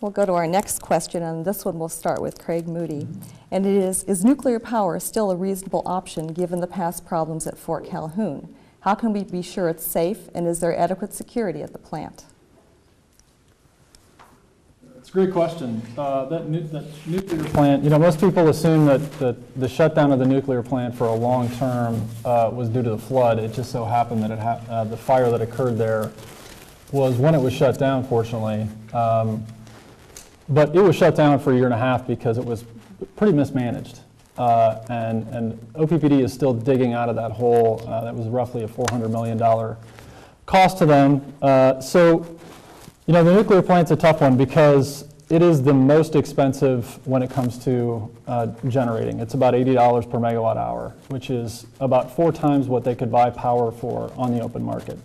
We'll go to our next question, and this one we'll start with Craig Moody. And it is nuclear power still a reasonable option given the past problems at Fort Calhoun? How can we be sure it's safe, and is there adequate security at the plant? It's a great question. That nuclear plant, most people assume that the shutdown of the nuclear plant for a long term was due to the flood. It just so happened that the fire that occurred there was when it was shut down, fortunately. But it was shut down for a year and a half because it was pretty mismanaged. And OPPD is still digging out of that hole. That was roughly a $400 million cost to them. The nuclear plant's a tough one because it is the most expensive when it comes to generating. It's about $80 per megawatt hour, which is about 4 times what they could buy power for on the open market.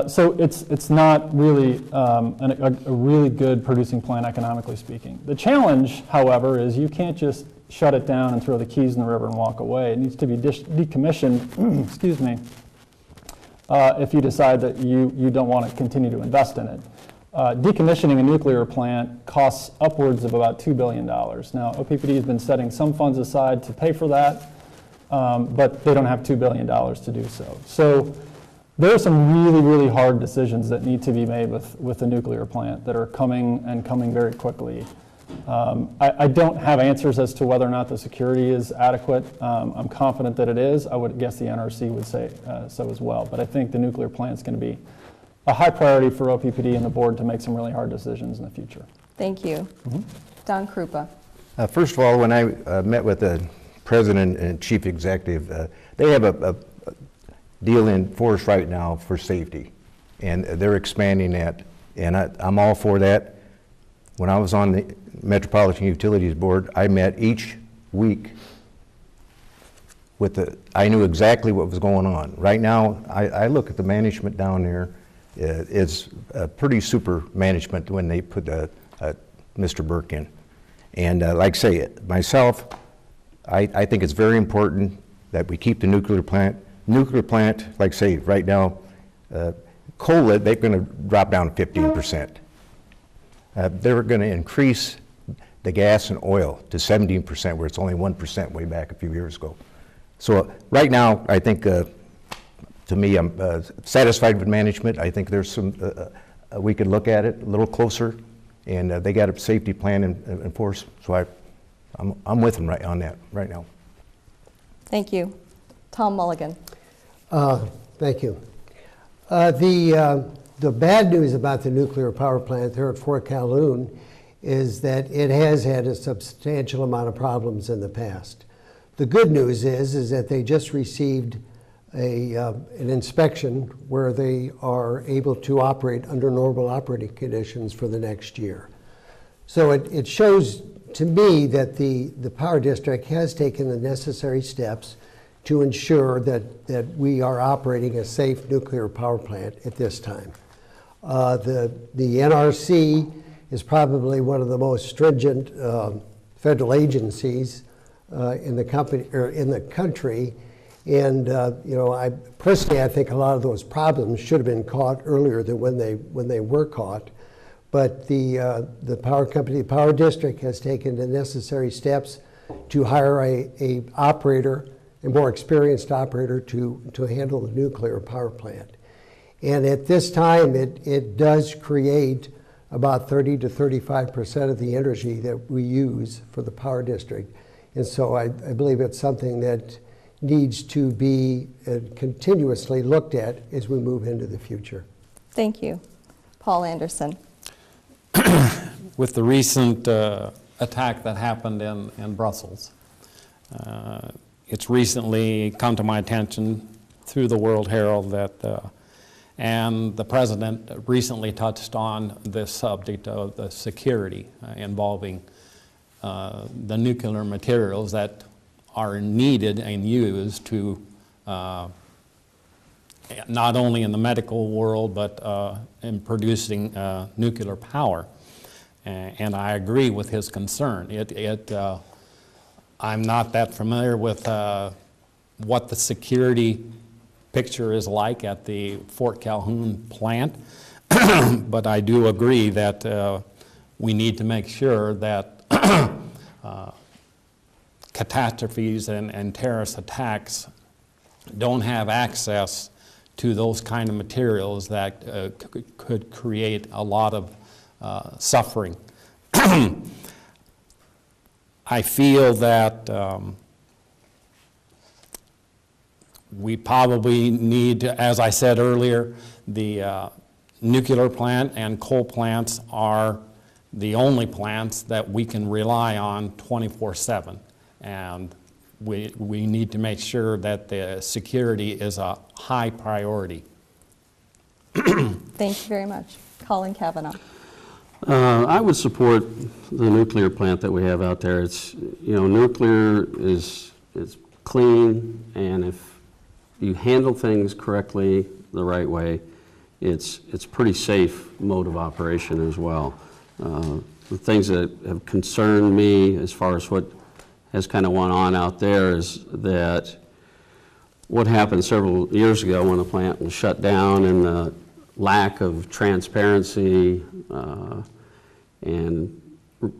So it's not really a really good producing plant economically speaking. The challenge, however, is you can't just shut it down and throw the keys in the river and walk away. It needs to be decommissioned, excuse me, if you decide that you don't want to continue to invest in it. Decommissioning a nuclear plant costs upwards of about $2 billion. Now, OPPD has been setting some funds aside to pay for that, but they don't have $2 billion to do so. So there are some really, really hard decisions that need to be made with the nuclear plant that are coming very quickly. I don't have answers as to whether or not the security is adequate. I'm confident that it is. I would guess the NRC would say so as well. But I think the nuclear plant is going to be a high priority for OPPD and the board to make some really hard decisions in the future. Thank you. Don Krupa. First of all, when I met with the president and chief executive, they have a deal in force right now for safety, and they're expanding that, and I'm all for that. When I was on the Metropolitan Utilities Board, I met each week I knew exactly what was going on. Right now, I look at the management down there, it's a pretty super management when they put Mr. Burke in. And like I say, myself, I think it's very important that we keep the nuclear plant. Nuclear plant, like I say, right now, coal, they're going to drop down 15%. They're going to increase the gas and oil to 17%, where it's only 1% way back a few years ago. So right now, I think, to me, I'm satisfied with management. I think there's some, we could look at it a little closer, and they got a safety plan in force. So I'm with them on that right now. Thank you. Tom Mulligan. Thank you. The bad news about the nuclear power plant there at Fort Calhoun is that it has had a substantial amount of problems in the past. The good news is that they just received an inspection where they are able to operate under normal operating conditions for the next year. So it shows to me that the Power District has taken the necessary steps to ensure that we are operating a safe nuclear power plant at this time. The NRC is probably one of the most stringent federal agencies in the country, and I personally, I think a lot of those problems should have been caught earlier than when they were caught. But the power company, the Power District, has taken the necessary steps to hire a operator, a more experienced operator to handle the nuclear power plant. And at this time, it does create about 30 to 35% of the energy that we use for the Power District. And so I believe it's something that needs to be continuously looked at as we move into the future. Thank you. Paul Anderson. With the recent attack that happened in Brussels, it's recently come to my attention through the World Herald that, and the President recently touched on this subject of the security involving the nuclear materials that are needed and used to, not only in the medical world, but in producing nuclear power. And I agree with his concern. I'm not that familiar with what the security picture is like at the Fort Calhoun plant, but I do agree that we need to make sure that catastrophes and terrorist attacks don't have access to those kind of materials that could create a lot of suffering. I feel that we probably need, as I said earlier, the nuclear plant and coal plants are the only plants that we can rely on 24/7. And we need to make sure that the security is a high priority. Thank you very much. Colin Cavanaugh. I would support the nuclear plant that we have out there. It's, nuclear is clean, and if you handle things correctly the right way, it's pretty safe mode of operation as well. The things that have concerned me as far as what has kind of went on out there is that what happened several years ago when the plant was shut down, and the lack of transparency, and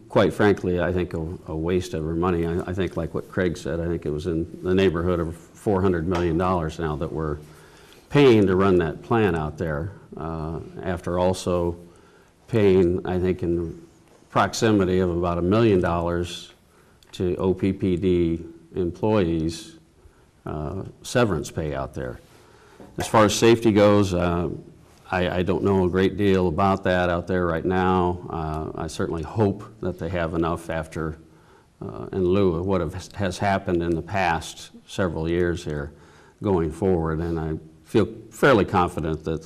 quite frankly, I think a waste of our money. I think, like what Craig said, I think it was in the neighborhood of $400 million now that we're paying to run that plant out there, after also paying, I think, in proximity of about $1 million to OPPD employees severance pay out there. As far as safety goes, I don't know a great deal about that out there right now. I certainly hope that they have enough after, in lieu of what has happened in the past several years here going forward, and I feel fairly confident that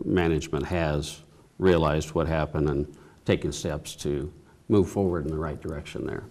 management has realized what happened and taken steps to move forward in the right direction there.